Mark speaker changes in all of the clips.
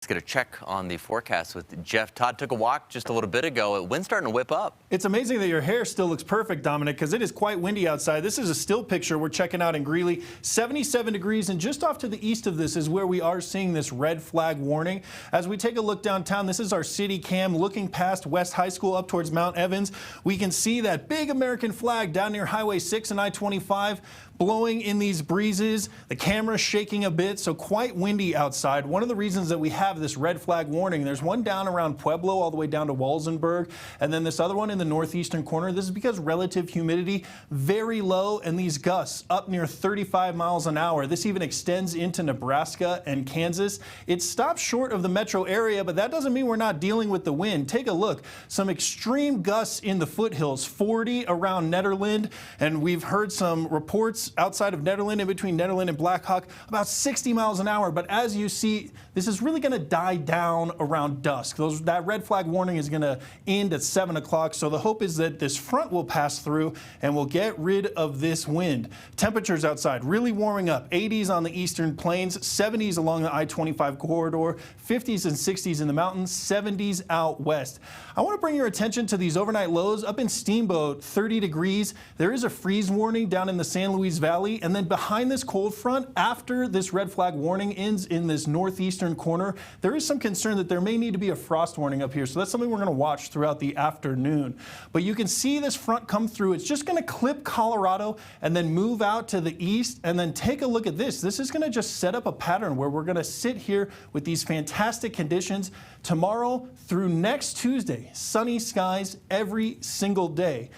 Speaker 1: Let's get a check on the forecast with Jeff. Todd took a walk just a little bit ago. Wind's starting to whip up.
Speaker 2: It's amazing that your hair still looks perfect, Dominic, because it is quite windy outside. This is a still picture we're checking out in Greeley. 77 degrees, and just off to the east of this is where we are seeing this red flag warning. As we take a look downtown, this is our city cam looking past West High School up towards Mount Evans. We can see that big American flag down near Highway 6 and I-25 blowing in these breezes. The camera's shaking a bit, so quite windy outside. One of the reasons that we have this red flag warning, there's one down around Pueblo all the way down to Walsenburg, and then this other one in the northeastern corner. This is because relative humidity very low, and these gusts up near 35 miles an hour. This even extends into Nebraska and Kansas. It stops short of the metro area, but that doesn't mean we're not dealing with the wind. Take a look. Some extreme gusts in the foothills, 40 around Nederland, and we've heard some reports outside of Nederland, in between Nederland and Blackhawk, about 60 miles an hour. But as you see, this is really going to die down around dusk. That red flag warning is going to end at 7 o'clock. So the hope is that this front will pass through and we'll get rid of this wind. Temperatures outside really warming up. 80s on the eastern plains, 70s along the I-25 corridor, 50s and 60s in the mountains, 70s out west. I want to bring your attention to these overnight lows up in Steamboat, 30 degrees. There is a freeze warning down in the San Luis Valley, and then behind this cold front, after this red flag warning ends in this northeastern corner, there is some concern that there may need to be a frost warning up here. So that's something we're going to watch throughout the afternoon. But you can see this front come through. It's just going to clip Colorado and then move out to the east, and then take a look at this. This is going to just set up a pattern where we're going to sit here with these fantastic conditions tomorrow through next Tuesday. Sunny skies every single day.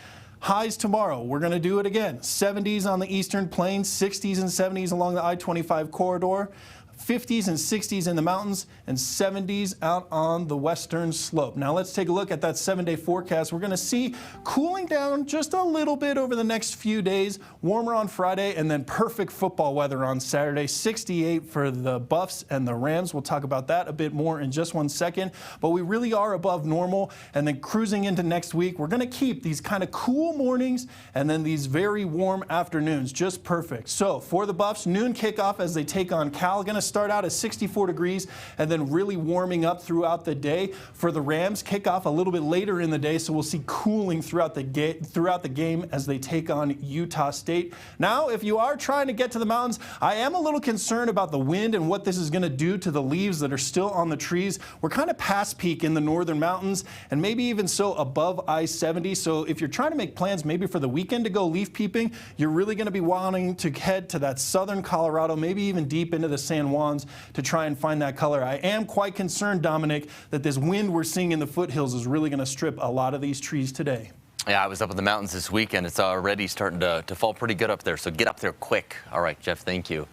Speaker 2: Highs tomorrow, we're going to do it again. 70s on the eastern plains, 60s and 70s along the I-25 corridor, 50s and 60s in the mountains, and 70s out on the western slope. Now let's take a look at that 7-day forecast. We're going to see cooling down just a little bit over the next few days, warmer on Friday, and then perfect football weather on Saturday. 68 for the Buffs and the Rams. We'll talk about that a bit more in just one second, but we really are above normal. And then cruising into next week, we're going to keep these kind of cool mornings and then these very warm afternoons, just perfect. So for the Buffs, noon kickoff as they take on Cal. Going to start out at 64 degrees and then really warming up throughout the day. For the Rams, kickoff a little bit later in the day, so we'll see cooling throughout the game as they take on Utah State. Now, if you are trying to get to the mountains, I am a little concerned about the wind and what this is going to do to the leaves that are still on the trees. We're kind of past peak in the northern mountains and maybe even so above I-70. So if you're trying to make plans maybe for the weekend to go leaf peeping, you're really going to be wanting to head to that southern Colorado, maybe even deep into the San Juans to try and find that color. I am quite concerned, Dominic, that this wind we're seeing in the foothills is really going to strip a lot of these trees today.
Speaker 1: Yeah, I was up in the mountains this weekend. It's already starting to fall pretty good up there, so get up there quick. All right, Jeff, thank you.